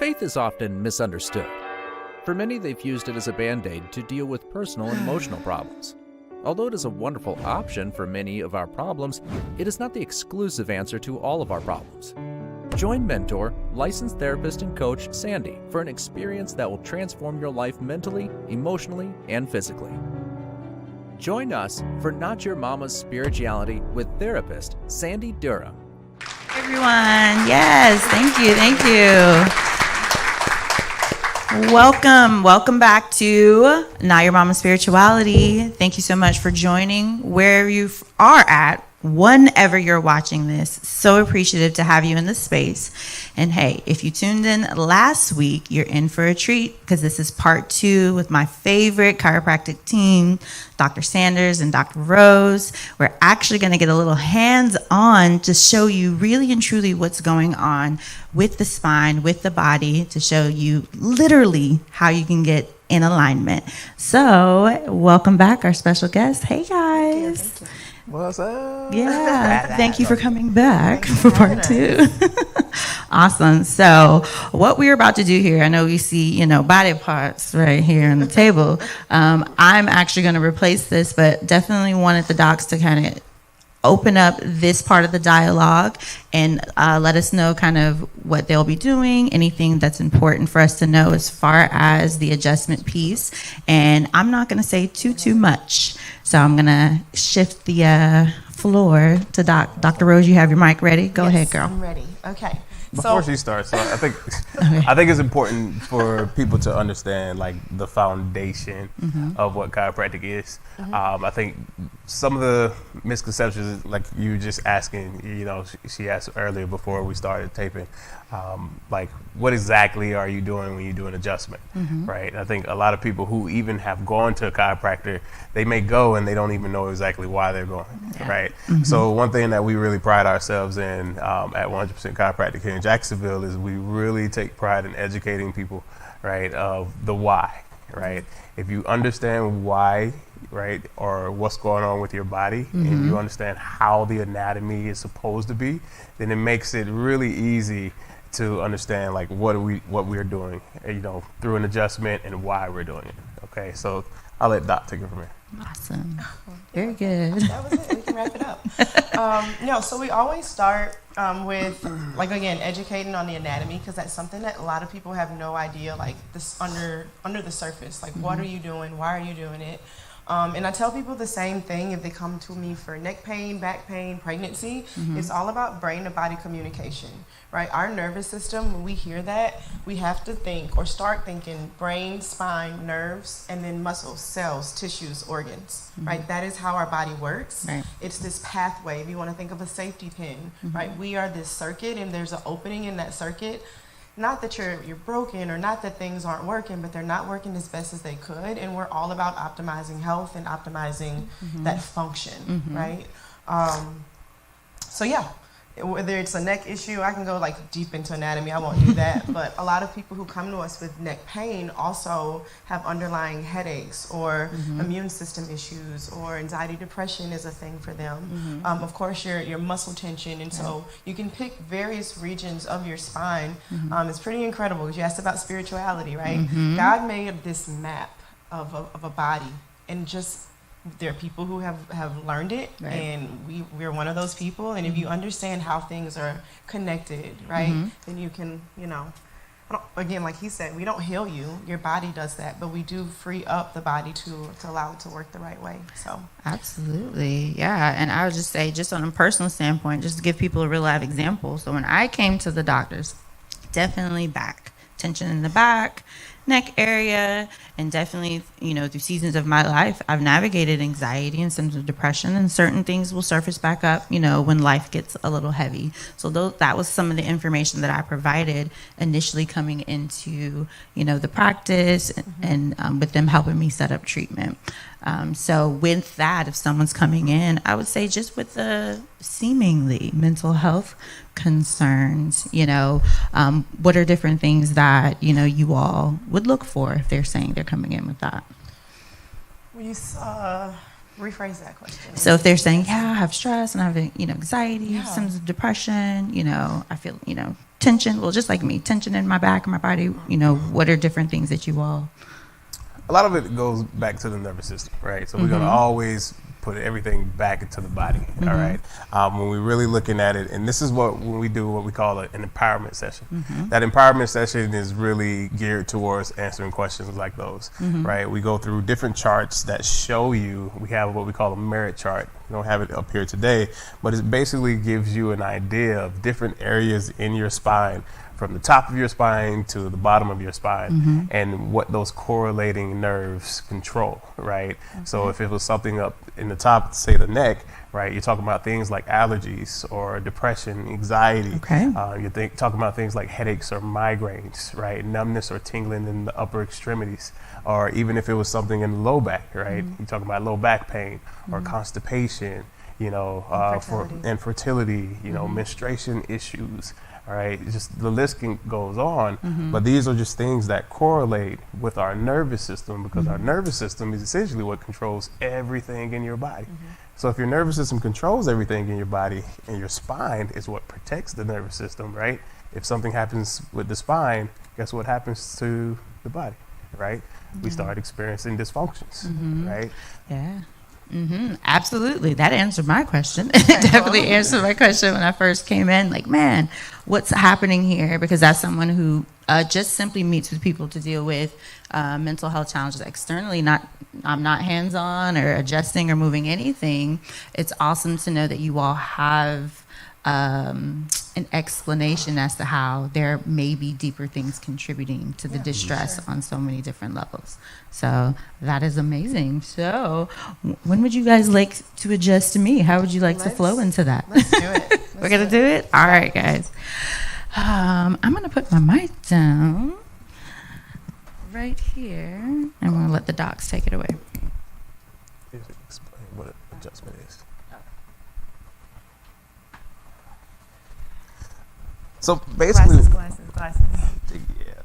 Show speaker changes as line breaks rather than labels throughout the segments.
Faith is often misunderstood. For many, they've used it as a band-aid to deal with personal and emotional problems. Although it is a wonderful option for many of our problems, it is not the exclusive answer to all of our problems. Join mentor, licensed therapist, and coach Sandy for an experience that will transform your life mentally, emotionally, and physically. Join us for Not Your Mama's Spirituality with therapist Sandy Durham.
Everyone, yes, thank you. Welcome back to Not Your Mama's Spirituality. Thank you so much for joining where you are at, whenever you're watching this. So appreciative to have you in this space. And hey, if you tuned in last week, you're in for a treat because this is part 2 with my favorite chiropractic team, Dr. Sanders and Dr. Rose. We're actually going to get a little hands-on to show you really and truly what's going on with the spine, with the body, to show you literally how you can get in alignment. So welcome back, our special guest. Hey, guys.
Thank you. What's up?
Yeah, thank you for coming back for part 2. Awesome. So what we're about to do here, I know you see, body parts right here on the table. I'm actually going to replace this, but definitely wanted the docs to kind of open up this part of the dialogue and let us know kind of what they'll be doing, anything that's important for us to know as far as the adjustment piece. And I'm not going to say too much. So I'm going to shift the floor to Dr. Rose. You have your mic ready? Go ahead, girl.
I'm ready. Okay.
Before she starts, I think it's important for people to understand like the foundation of what chiropractic is. I think some of the misconceptions, like you just asking, she asked earlier before we started taping, like what exactly are you doing when you do an adjustment, right? I think a lot of people who even have gone to a chiropractor, they may go and they don't even know exactly why they're going, right? So one thing that we really pride ourselves in at 100% Chiropractic here in Jacksonville is we really take pride in educating people, right, of the why, right? If you understand why, right, or what's going on with your body, and you understand how the anatomy is supposed to be, then it makes it really easy to understand like what we're doing, through an adjustment and why we're doing it. Okay, so I'll let Doc take it from here.
Awesome. Very good.
That was it. We can wrap it up. So we always start with, like, again, educating on the anatomy, because that's something that a lot of people have no idea, like this under the surface. Like, what are you doing? Why are you doing it? And I tell people the same thing if they come to me for neck pain, back pain, pregnancy. It's all about brain to body communication, right? Our nervous system, when we hear that, we have to think or start thinking brain, spine, nerves, and then muscles, cells, tissues, organs, right? That is how our body works. Right. It's this pathway. If you want to think of a safety pin, right? We are this circuit, and there's an opening in that circuit. Not that you're broken or not that things aren't working, but they're not working as best as they could. And we're all about optimizing health and optimizing that function, right? So yeah, whether it's a neck issue, I can go like deep into anatomy. I won't do that. But a lot of people who come to us with neck pain also have underlying headaches or immune system issues, or anxiety, depression is a thing for them. Of course, your muscle tension. And so you can pick various regions of your spine. It's pretty incredible because you asked about spirituality, right? God made this map of a body, and just there are people who have learned it, and we're one of those people. And if you understand how things are connected, right, then you can, again, like he said, we don't heal you. Your body does that, but we do free up the body to allow it to work the right way. So
absolutely, yeah. And I would just say, just on a personal standpoint, just to give people a real life example. So when I came to the doctors, definitely back tension in the back, neck area, and definitely, through seasons of my life, I've navigated anxiety and symptoms of depression, and certain things will surface back up, when life gets a little heavy. So that was some of the information that I provided initially coming into, the practice, and with them helping me set up treatment. So with that, if someone's coming in, I would say just with the seemingly mental health concerns, what are different things that, you all would look for if they're saying they're coming in with that?
Rephrase that question.
So if they're saying, I have stress and I have, anxiety, symptoms of depression, I feel, tension? Well, just like me, tension in my back and my body, what are different things that you all...
A lot of it goes back to the nervous system, right? So we're going to always put everything back into the body, all right? When we're really looking at it, and this is when we do what we call an empowerment session. That empowerment session is really geared towards answering questions like those, right? We go through different charts that show you, we have what we call a merit chart. We don't have it up here today, but it basically gives you an idea of different areas in your spine, from the top of your spine to the bottom of your spine, and what those correlating nerves control, right? So if it was something up in the top, say the neck, right, you're talking about things like allergies or depression, anxiety. You're talking about things like headaches or migraines, right? Numbness or tingling in the upper extremities. Or even if it was something in the low back, right? You're talking about low back pain or constipation, for infertility, menstruation issues. All right, just the list goes on, but these are just things that correlate with our nervous system, because our nervous system is essentially what controls everything in your body. So if your nervous system controls everything in your body, and your spine is what protects the nervous system, right? If something happens with the spine, guess what happens to the body, right? We start experiencing dysfunctions, right?
Yeah. Absolutely. That answered my question. It definitely answered my question when I first came in. Like, man, what's happening here? Because that's someone who just simply meets with people to deal with mental health challenges externally. I'm not hands-on or adjusting or moving anything. It's awesome to know that you all have an explanation as to how there may be deeper things contributing to the distress on so many different levels. So that is amazing. So when would you guys like to adjust to me? How would you like to flow into that?
Let's do it.
We're going to do it? All right, guys. I'm going to put my mic down right here. I'm going to let the docs take it away.
Explain what adjustment is. So basically,
Glasses.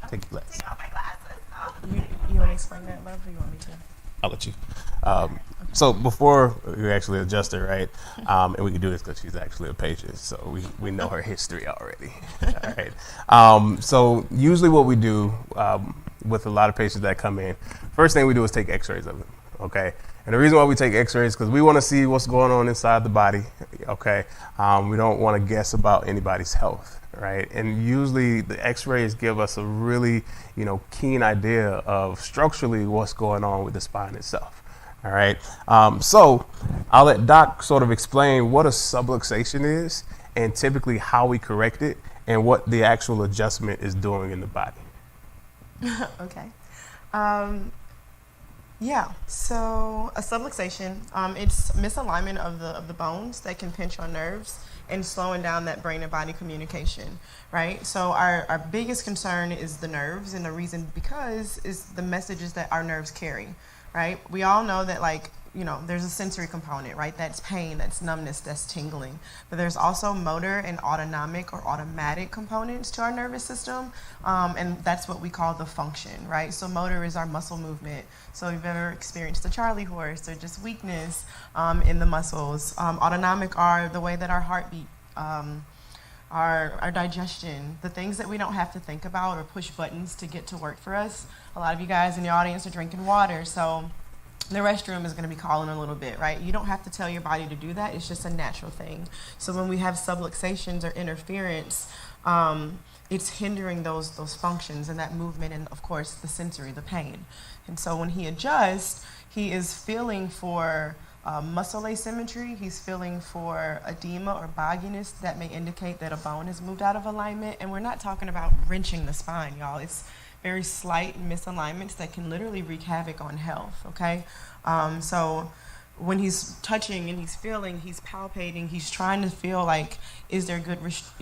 take your glasses.
Oh, my glasses. You want to explain that, love, or you want me to?
I'll let you. So before we actually adjust her, right? And we can do this because she's actually a patient, so we know her history already. All right. So usually what we do with a lot of patients that come in, first thing we do is take X-rays of them. Okay. And the reason why we take X-rays is because we want to see what's going on inside the body. Okay. We don't want to guess about anybody's health. Right. And usually the X-rays give us a really, keen idea of structurally what's going on with the spine itself. All right. So I'll let Doc sort of explain what a subluxation is and typically how we correct it and what the actual adjustment is doing in the body.
Okay. So a subluxation, it's misalignment of the bones that can pinch on nerves and slowing down that brain and body communication, right? So our biggest concern is the nerves, and the reason because is the messages that our nerves carry, right? We all know that there's a sensory component, right? That's pain, that's numbness, that's tingling. But there's also motor and autonomic or automatic components to our nervous system, and that's what we call the function, right? So motor is our muscle movement. So if you've ever experienced the Charlie horse or just weakness in the muscles. Autonomic are the way that our heart beat, our digestion, the things that we don't have to think about or push buttons to get to work for us. A lot of you guys in the audience are drinking water, so the restroom is going to be calling a little bit, right? You don't have to tell your body to do that. It's just a natural thing. So when we have subluxations or interference, it's hindering those functions and that movement and, of course, the sensory, the pain. And so when he adjusts, he is feeling for muscle asymmetry. He's feeling for edema or bogginess that may indicate that a bone has moved out of alignment. And we're not talking about wrenching the spine, y'all. It's very slight misalignments that can literally wreak havoc on health, okay? So when he's touching and he's feeling, he's palpating, he's trying to feel like, is there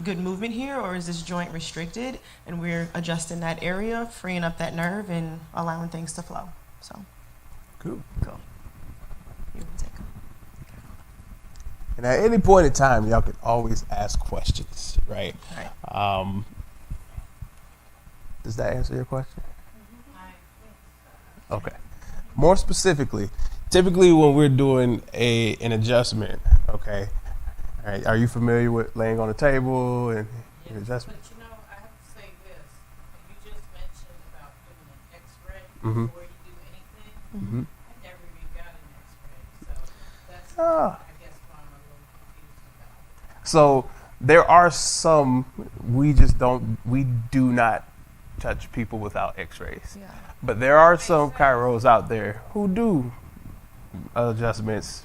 good movement here, or is this joint restricted? And we're adjusting that area, freeing up that nerve and allowing things to flow. So,
cool.
You can take them.
And at any point in time, y'all can always ask questions, right?
Right.
Does that answer your question? Okay. More specifically, typically when we're doing an adjustment, okay, all right, are you familiar with laying on a table and an adjustment?
But
Mhm.
before you do anything.
Mm-hmm.
I never even got an X-ray, so that's
Ah.
I guess why I'm a little confused about it.
So there are some we do not touch people without X-rays.
Yeah.
But there are some chiros out there who do adjustments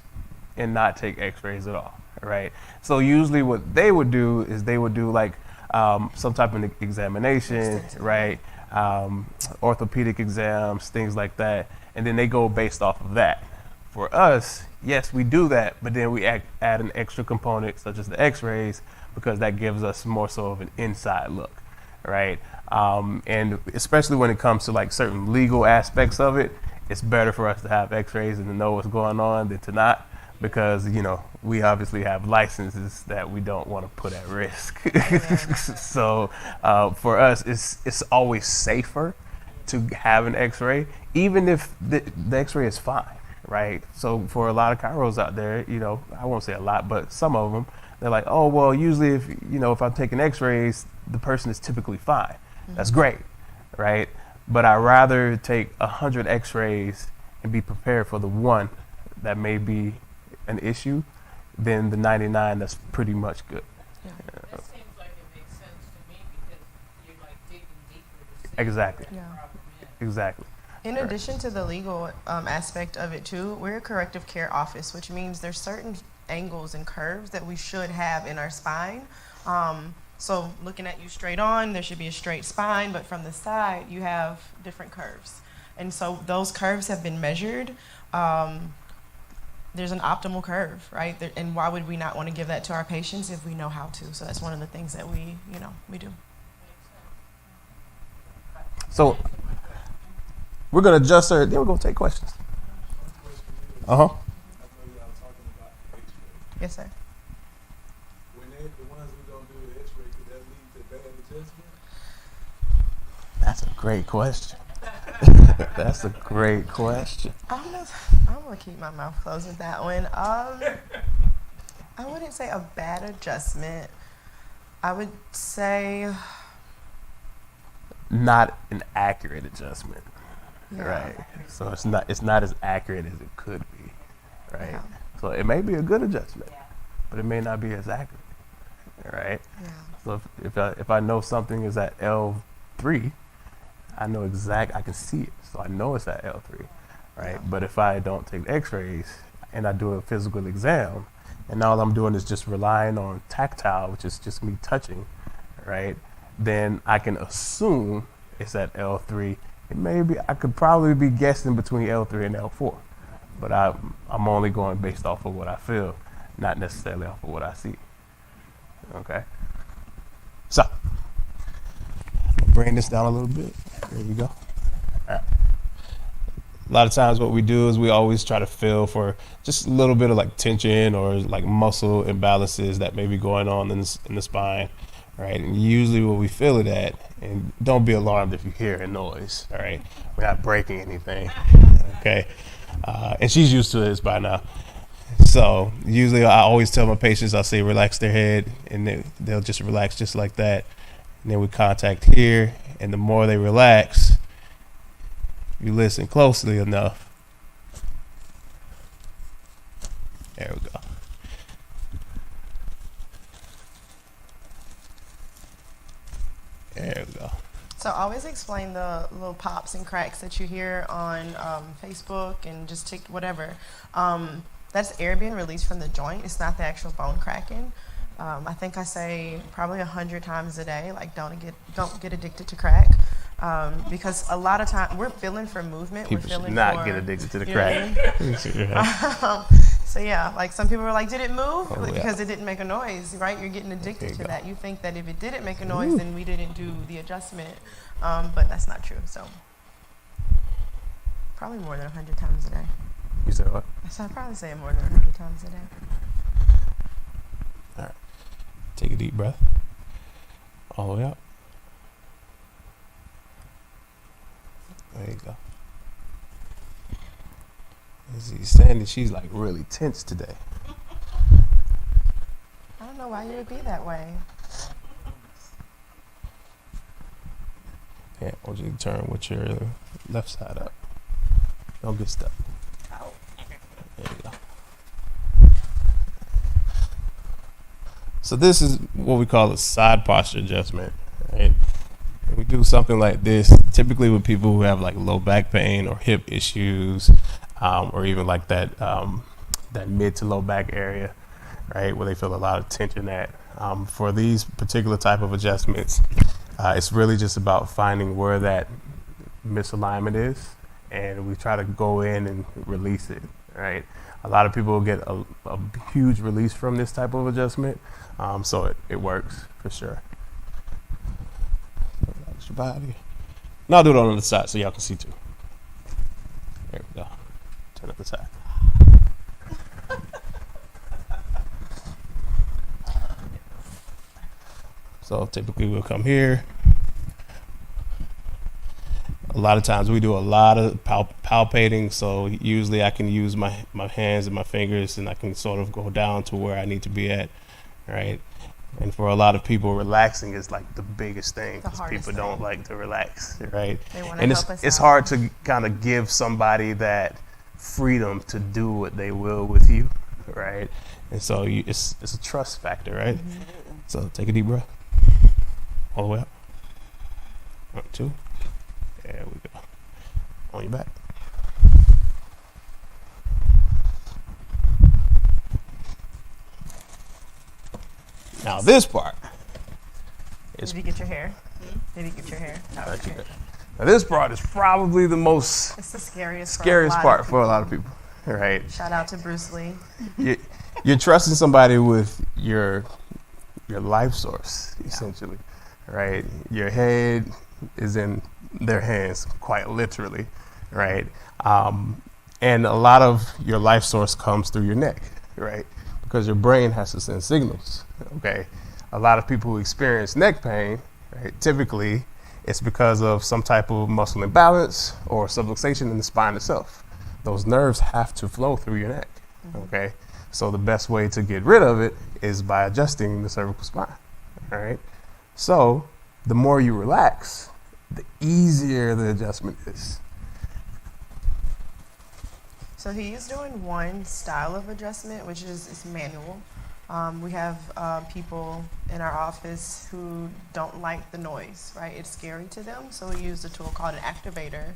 and not take X-rays at all, right? So usually what they would do is they would do like some type of examination, right? Orthopedic exams, things like that, and then they go based off of that. For us, yes, we do that, but then we add an extra component such as the X-rays because that gives us more so of an inside look, right? And especially when it comes to like certain legal aspects of it, it's better for us to have X-rays and to know what's going on than to not, because we obviously have licenses that we don't want to put at risk. So for us, it's always safer to have an X-ray, even if the X-ray is fine, right? So for a lot of chiros out there, I won't say a lot, but some of them, they're like, oh well, usually if I'm taking X-rays, the person is typically fine. That's great, right? But I'd rather take 100 X-rays and be prepared for the one that may be an issue than the 99 that's pretty much good.
That seems like it makes sense to me because you're like digging deeper to see
Exactly.
what the
Yeah.
problem is.
Exactly.
In addition to the legal aspect of it too, we're a corrective care office, which means there's certain angles and curves that we should have in our spine. So looking at you straight on, there should be a straight spine, but from the side, you have different curves. And so those curves have been measured. There's an optimal curve, right? And why would we not want to give that to our patients if we know how to? So that's one of the things that we do.
So we're gonna adjust her. Then we're gonna take questions. Uh huh.
Yes, sir.
When they the ones who don't do the X-ray, could that lead to bad adjustment?
That's a great question. That's a great question.
I'm gonna keep my mouth closed with that one. I wouldn't say a bad adjustment. I would say
Not an accurate adjustment,
yeah.
right? So it's not as accurate as it could be, right?
Yeah.
So it may be a good adjustment, but it may not be as accurate, right?
Yeah.
So if I know something is at L3, I know I can see it, so I know it's at L3, right?
Yeah.
But if I don't take X-rays and I do a physical exam, and all I'm doing is just relying on tactile, which is just me touching, right? Then I can assume it's at L3. I could probably be guessing between L3 and L4, but I'm only going based off of what I feel, not necessarily off of what I see. Okay. So bring this down a little bit. There you go. All right. A lot of times what we do is we always try to feel for just a little bit of like tension or like muscle imbalances that may be going on in the spine, right? And usually what we feel it at, and don't be alarmed if you hear a noise, all right? We're not breaking anything, okay? And she's used to this by now. So usually I always tell my patients, I'll say relax their head, and they'll just relax just like that. And then we contact here, and the more they relax, you listen closely enough. There we go. There we go.
So always explain the little pops and cracks that you hear on Facebook and just whatever. That's air being released from the joint. It's not the actual bone cracking. I think I say probably 100 times a day, like don't get addicted to crack. Because a lot of time we're feeling for movement.
People
we're feeling
should not
for,
get addicted to the
you know what
crack.
I mean? So yeah, like some people are like, did it move?
Oh, yeah.
Because it didn't make a noise, right? You're getting
There
addicted
you
to
go.
that. You think that if it didn't make a noise, then we didn't do the adjustment. But that's not true. So probably more than 100 times a day.
You said what?
So I'd probably say more than 100 times a day.
All right. Take a deep breath. All the way up. There you go. See, Sandy, she's like really tense today.
I don't know why you would be that way.
And I want you to turn with your left side up. Don't get stuck. There you go. So this is what we call a side posture adjustment, right? And we do something like this typically with people who have like low back pain or hip issues, or even like that mid to low back area, right, where they feel a lot of tension at. For these particular type of adjustments, it's really just about finding where that misalignment is, and we try to go in and release it, right? A lot of people get a huge release from this type of adjustment, so it works for sure. Relax your body. And I'll do it on the side so y'all can see too. There we go. Turn up the side. So typically we'll come here. A lot of times we do a lot of palpating, so usually I can use my hands and my fingers, and I can sort of go down to where I need to be at, right? And for a lot of people, relaxing is like the biggest thing, because people don't like to relax, right? And it's hard to kind of give somebody that freedom to do what they will with you, right? And so it's a trust factor, right? Mm-hmm. So take a deep breath, all the way up. 1, 2. There we go. On your back. Now this part is.
Did you get your hair? Did you get your hair?
Oh, okay. Now this part is probably the most.
It's the scariest
part for a lot of people, right?
Shout out to Bruce Lee.
You're trusting somebody with your life source, essentially, right? Your head is in their hands, quite literally, right? And a lot of your life source comes through your neck, right? Because your brain has to send signals, okay? A lot of people who experience neck pain, right, typically it's because of some type of muscle imbalance or subluxation in the spine itself. Those nerves have to flow through your neck, okay? So the best way to get rid of it is by adjusting the cervical spine, all right? So the more you relax, the easier the adjustment is.
So he's doing one style of adjustment, which is manual. We have people in our office who don't like the noise, right? It's scary to them, so we use a tool called an activator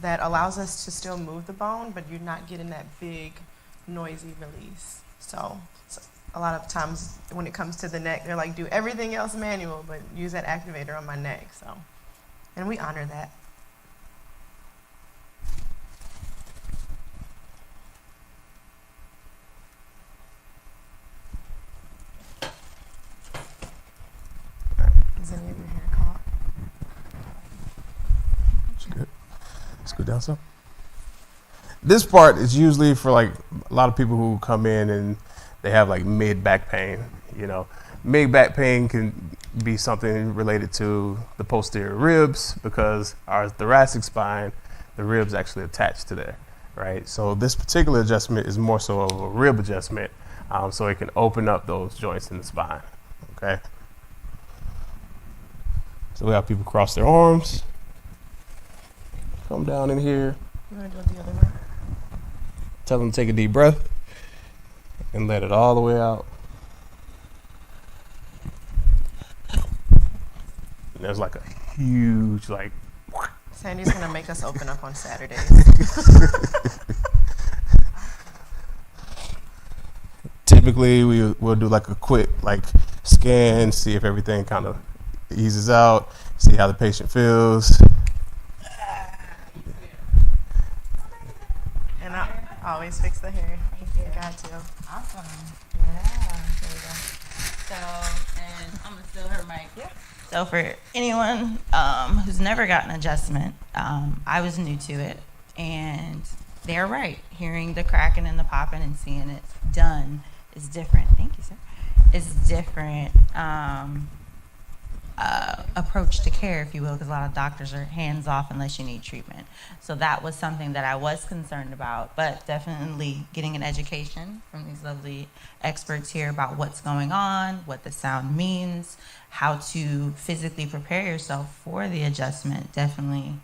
that allows us to still move the bone, but you're not getting that big, noisy release. So a lot of times when it comes to the neck, they're like, do everything else manual, but use that activator on my neck. So, and we honor that. Is any of your hair caught?
That's good. Let's go down some. This part is usually for like a lot of people who come in and they have like mid back pain. You know, mid back pain can be something related to the posterior ribs, because our thoracic spine, the ribs actually attached to there, right? So this particular adjustment is more so of a rib adjustment, so it can open up those joints in the spine, okay? So we have people cross their arms, come down in here.
You want to do it the other way?
Tell them to take a deep breath and let it all the way out. And there's like a huge, like.
Sandy's going to make us open up on Saturdays.
Typically, we'll do like a quick like scan, see if everything kind of eases out, see how the patient feels.
And I always fix the hair. You got to.
Awesome. Yeah. There we go. So, and I'm going to steal her mic.
Yeah.
So for anyone who's never gotten an adjustment, I was new to it, and they're right. Hearing the cracking and the popping and seeing it done is different. Thank you, sir. It's different approach to care, if you will, because a lot of doctors are hands off unless you need treatment. So that was something that I was concerned about, but definitely getting an education from these lovely experts here about what's going on, what the sound means, how to physically prepare yourself for the adjustment definitely,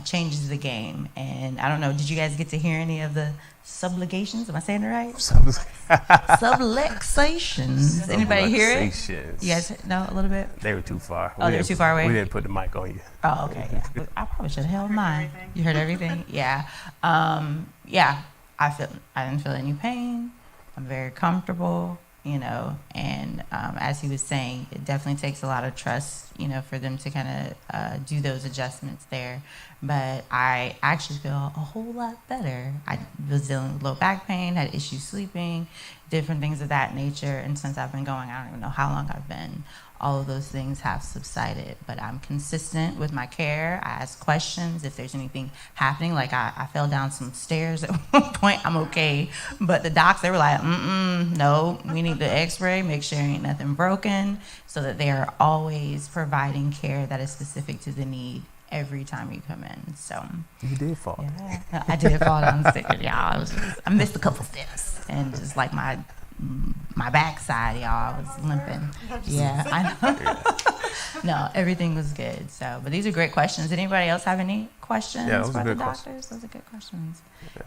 changes the game. And I don't know, did you guys get to hear any of the subluxations? Am I saying it right? Subluxations. Anybody hear it?
Subluxations.
You guys know a little bit?
They were too far.
Oh, they were too far away?
We didn't put the mic on you.
Oh, okay. Yeah. But I probably should have held mine. You heard everything? Yeah. Yeah. I didn't feel any pain. I'm very comfortable, and as he was saying, it definitely takes a lot of trust, for them to kind of do those adjustments there. But I actually feel a whole lot better. I was dealing with low back pain, had issues sleeping, different things of that nature. And since I've been going, I don't even know how long I've been, all of those things have subsided. But I'm consistent with my care. I ask questions if there's anything happening. Like I fell down some stairs at one point. I'm okay. But the docs, they were like, no, we need the x-ray, make sure ain't nothing broken, so that they are always providing care that is specific to the need every time you come in. So
You did fall.
yeah, I did fall down the stairs, y'all. I missed a couple steps, and just like my backside, y'all, was limping. Yeah, I know. No, everything was good. So, but these are great questions. Did anybody else have any questions
Yeah, those
for
are
the
good
doctors?
questions.
Those are good questions.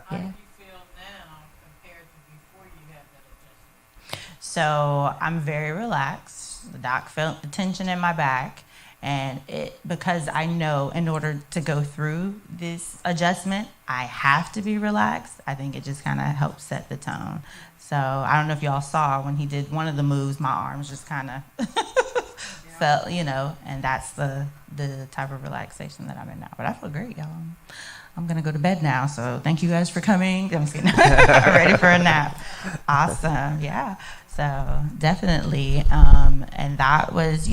How do
Yeah.
you feel now compared to before you had that adjustment?
So I'm very relaxed. The doc felt the tension in my back, and because I know in order to go through this adjustment, I have to be relaxed. I think it just kind of helps set the tone. So I don't know if y'all saw when he did one of the moves, my arms just kind of felt, and that's the type of relaxation that I'm in now. But I feel great, y'all. I'm gonna go to bed now. So thank you guys for coming. I'm ready for a nap. Awesome, yeah. So definitely, and that was,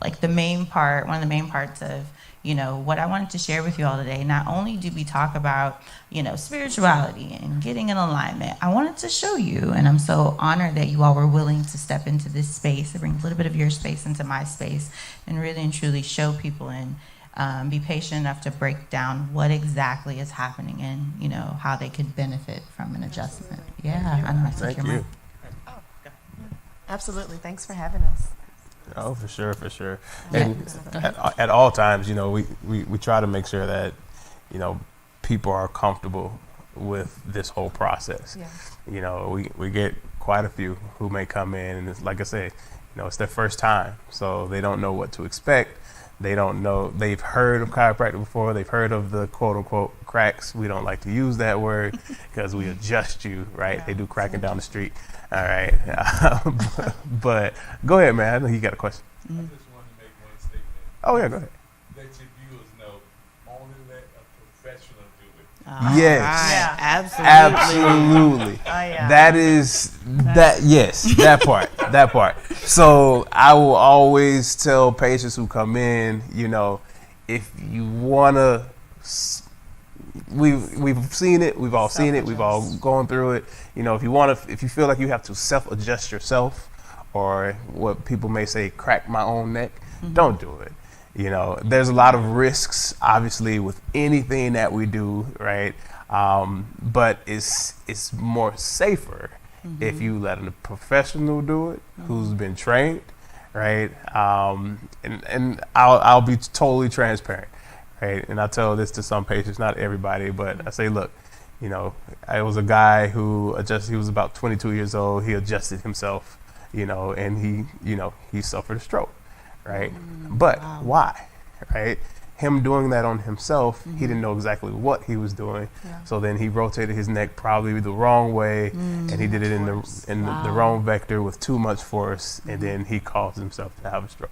like the main part, one of the main parts of, what I wanted to share with you all today. Not only did we talk about, spirituality and getting in alignment, I wanted to show you, and I'm so honored that you all were willing to step into this space, to bring a little bit of your space into my space, and really and truly show people and be patient enough to break down what exactly is happening and, how they could benefit from an adjustment. Yeah, I know. I took
Thank
your
you.
mic.
Absolutely. Thanks for having us.
Oh, for sure. And at all times, we try to make sure that, people are comfortable with this whole process.
Yeah.
We get quite a few who may come in, and it's, like I said, it's their first time, so they don't know what to expect. They don't know, they've heard of chiropractic before, they've heard of the quote unquote cracks. We don't like to use that word because we adjust you, right?
Yeah.
They do cracking down the street. All right. But go ahead, man. I know you got a question.
I just wanted to make one statement.
Oh, yeah, go ahead.
Let your viewers know, only let a professional do it.
Yes.
Yeah.
Absolutely.
Oh, yeah.
That is that part. So I will always tell patients who come in, if you wanna, we've seen it, we've all seen it, we've all gone through it. If you feel like you have to self-adjust yourself, or what people may say, crack my own neck, don't do it. There's a lot of risks, obviously, with anything that we do, right? But it's more safer if you let a professional do it, who's been trained, right? And I'll be totally transparent, right? And I tell this to some patients, not everybody, but I say, look, I was a guy who he was about 22 years old. He adjusted himself, and he suffered a stroke, right? But why, right? Him doing that on himself, he didn't know exactly what he was doing.
Yeah.
So then he rotated his neck probably the wrong way, and he did it in the wrong vector with too much force, and then he caused himself to have a stroke,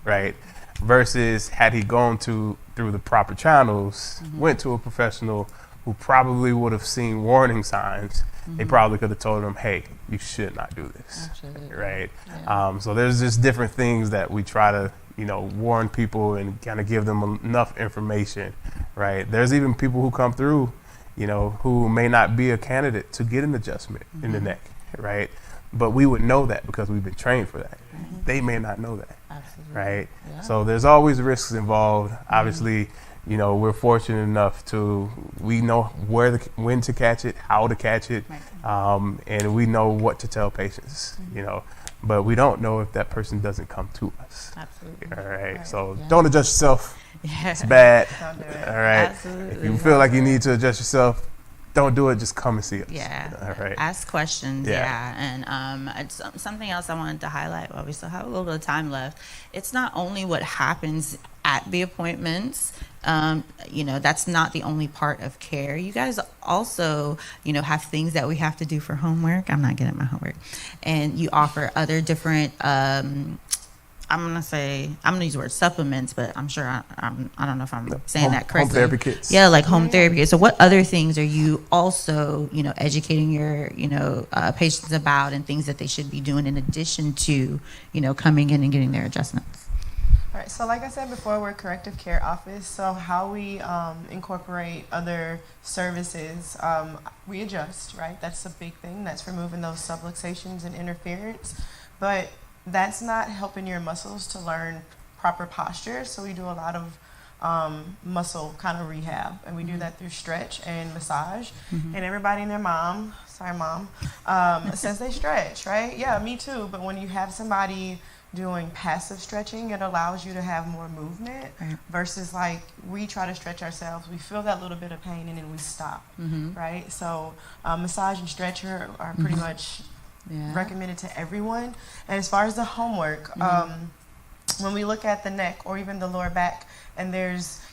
right? Versus had he gone through the proper channels, went to a professional who probably would have seen warning signs, they probably could have told him, hey, you should not do this,
Absolutely.
right?
Yeah.
So there's just different things that we try to, warn people and kind of give them enough information, right? There's even people who come through, who may not be a candidate to get an adjustment in the neck, right? but we would know that because we've been trained for that. They may not know that.
Absolutely.
Right?
Yeah.
So there's always risks involved. Obviously, you know, we're fortunate enough we know when to catch it, how to catch it, and we know what to tell patients, you know, but we don't know if that person doesn't come to us.
Absolutely.
All right.
Right.
So
Yeah.
don't adjust yourself.
Yeah.
It's bad.
Don't do it.
All right.
Absolutely.
If you feel like you need to adjust yourself, don't do it. Just come and see us.
Yeah.
All right.
Ask questions.
Yeah.
Yeah. And it's something else I wanted to highlight while we still have a little bit of time left. It's not only what happens at the appointments. You know, that's not the only part of care. You guys also, you know, have things that we have to do for homework. I'm not good at my homework. And you offer other different, I'm gonna use the word supplements, but I'm sure I don't know if I'm saying that correctly.
Home therapy kits.
Yeah, like home therapy kits. So what other things are you also, you know, educating your, you know, patients about, and things that they should be doing in addition to, you know, coming in and getting their adjustments?
All right, so like I said before, we're a corrective care office. So how we incorporate other services, we adjust, right? That's a big thing. That's removing those subluxations and interference. But that's not helping your muscles to learn proper posture. So we do a lot of muscle kind of rehab, and we do that through stretch and massage. And everybody and their mom, says they stretch, right? Yeah, me too. But when you have somebody doing passive stretching, it allows you to have more movement versus like we try to stretch ourselves. We feel that little bit of pain and then we stop, right? So massage and stretch are pretty much recommended to everyone. And as far as the homework, when we look at the neck or even the lower back, and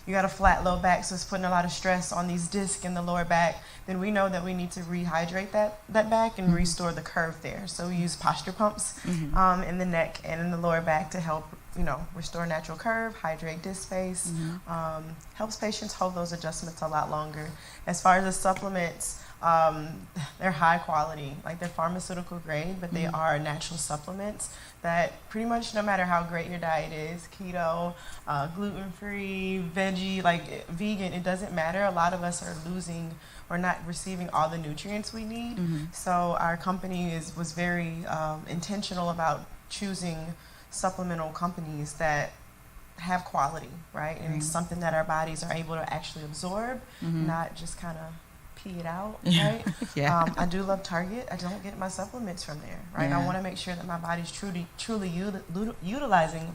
you got a flat low back, so it's putting a lot of stress on these discs in the lower back, then we know that we need to rehydrate that back and restore the curve there. So we use posture pumps in the neck and in the lower back to help, you know, restore natural curve, hydrate disc space, helps patients hold those adjustments a lot longer. As far as the supplements, they're high quality, like they're pharmaceutical grade, but they are natural supplements that pretty much no matter how great your diet is, keto, gluten-free, veggie, like vegan, it doesn't matter. A lot of us are losing or not receiving all the nutrients we need. So our company was very intentional about choosing supplemental companies that have quality, right? And something that our bodies are able to actually absorb, not just kind of pee it out, right? I do love Target. I don't get my supplements from there, right? I want to make sure that my body's truly utilizing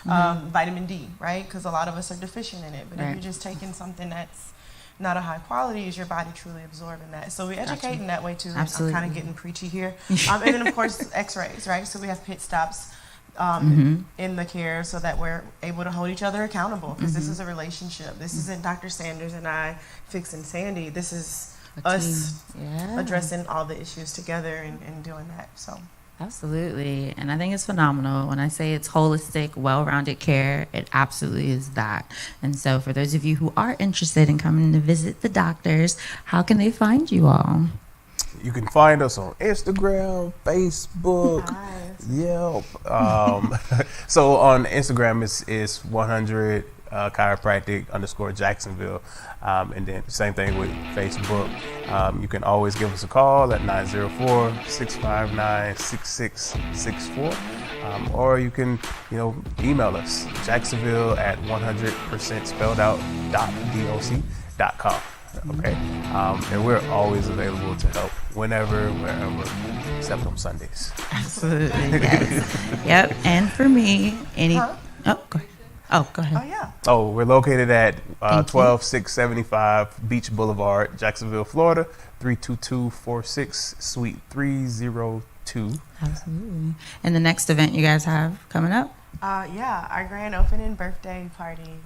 vitamin D, right? Because a lot of us are deficient in it. But if you're just taking something that's not a high quality, is your body truly absorbing that? So we educate in that way too.
Absolutely.
I'm kind of getting preachy here. And then of course X-rays, right? So we have pit stops in the care so that we're able to hold each other accountable, because this is a relationship. This isn't Dr. Sanders and I fixing Sandy. This is us addressing all the issues together and doing that. So
Absolutely. And I think it's phenomenal. When I say it's holistic, well-rounded care, it absolutely is that. And so for those of you who are interested in coming to visit the doctors, how can they find you all?
You can find us on Instagram, Facebook, Yelp. So on Instagram, it's 100 chiropractic _ Jacksonville. And then same thing with Facebook. You can always give us a call at 904-659-6664. Or you can, email us, Jacksonville@100% spelled out .doc.com. Okay, and we're always available to help whenever, wherever, except on Sundays.
Absolutely, yes. Yep. And for me, go ahead. Oh,
yeah.
Oh, we're located at 12675 Beach Boulevard, Jacksonville, Florida, 32246, Suite 302.
Absolutely. And the next event you guys have coming up?
Our grand opening birthday party.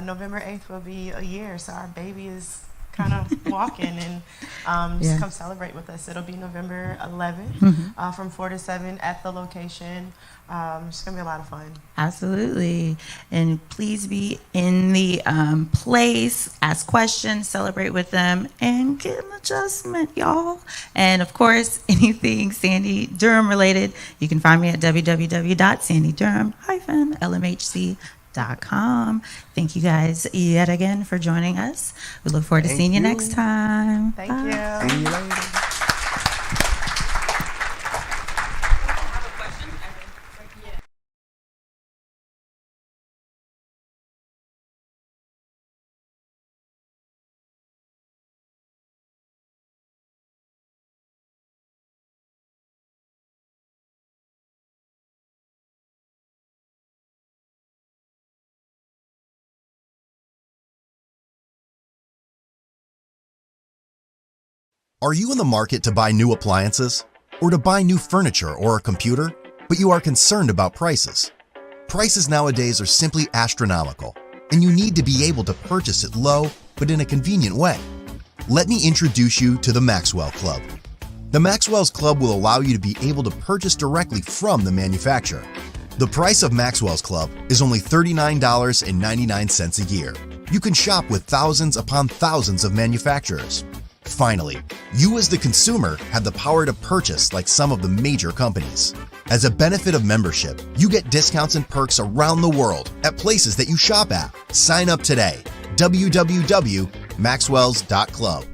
November 8th will be a year, so our baby is kind of walking, and just come celebrate with us. It'll be November 11th from 4 to 7 at the location. It's going to be a lot of fun.
Absolutely. And please be in the place, ask questions, celebrate with them, and get an adjustment, y'all. And of course, anything Sandy Durham related, you can find me at www.sandydurham-lmhc.com. Thank you guys yet again for joining us. We look forward to seeing you next time.
Thank
Bye.
you.
See you later.
Are you in the market to buy new appliances or to buy new furniture or a computer, but you are concerned about prices? Prices nowadays are simply astronomical, and you need to be able to purchase it low, but in a convenient way. Let me introduce you to the Maxwell Club. The Maxwell's Club will allow you to be able to purchase directly from the manufacturer. The price of Maxwell's Club is only $39.99 a year. You can shop with thousands upon thousands of manufacturers. Finally, you as the consumer have the power to purchase like some of the major companies. As a benefit of membership, you get discounts and perks around the world at places that you shop at. Sign up today. www.maxwells.club.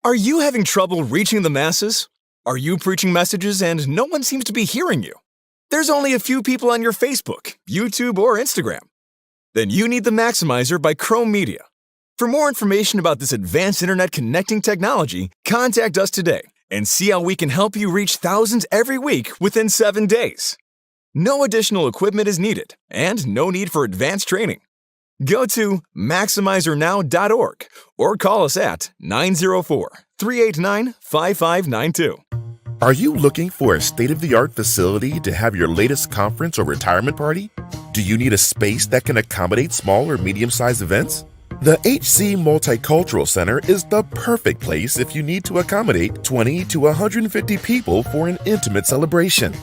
Are you having trouble reaching the masses? Are you preaching messages and no one seems to be hearing you? There's only a few people on your Facebook, YouTube, or Instagram. Then you need the Maximizer by Chrome Media. For more information about this advanced internet connecting technology, contact us today and see how we can help you reach thousands every week within 7 days. No additional equipment is needed and no need for advanced training. Go to MaximizerNow.org or call us at 904-389-5592.
Are you looking for a state-of-the-art facility to have your latest conference or retirement party? Do you need a space that can accommodate small or medium-sized events? The HC Multicultural Center is the perfect place if you need to accommodate 20 to 150 people for an intimate celebration.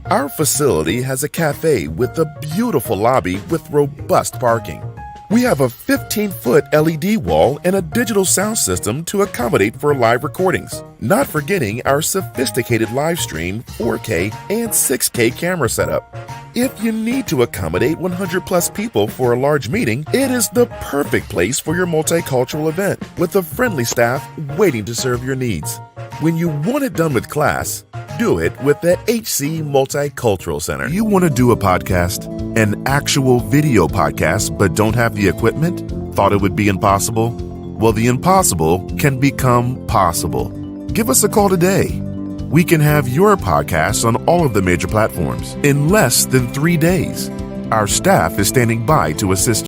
Our facility has a cafe with a beautiful lobby with robust parking. We have a 15-foot LED wall and a digital sound system to accommodate for live recordings, not forgetting our sophisticated live stream 4K and 6K camera setup. If you need to accommodate 100 plus people for a large meeting, it is the perfect place for your multicultural event with a friendly staff waiting to serve your needs. When you want it done with class, do it with the HC Multicultural Center. You want to do a podcast, an actual video podcast, but don't have the equipment? Thought it would be impossible? Well, the impossible can become possible. Give us a call today. We can have your podcast on all of the major platforms in less than 3 days. Our staff is standing by to assist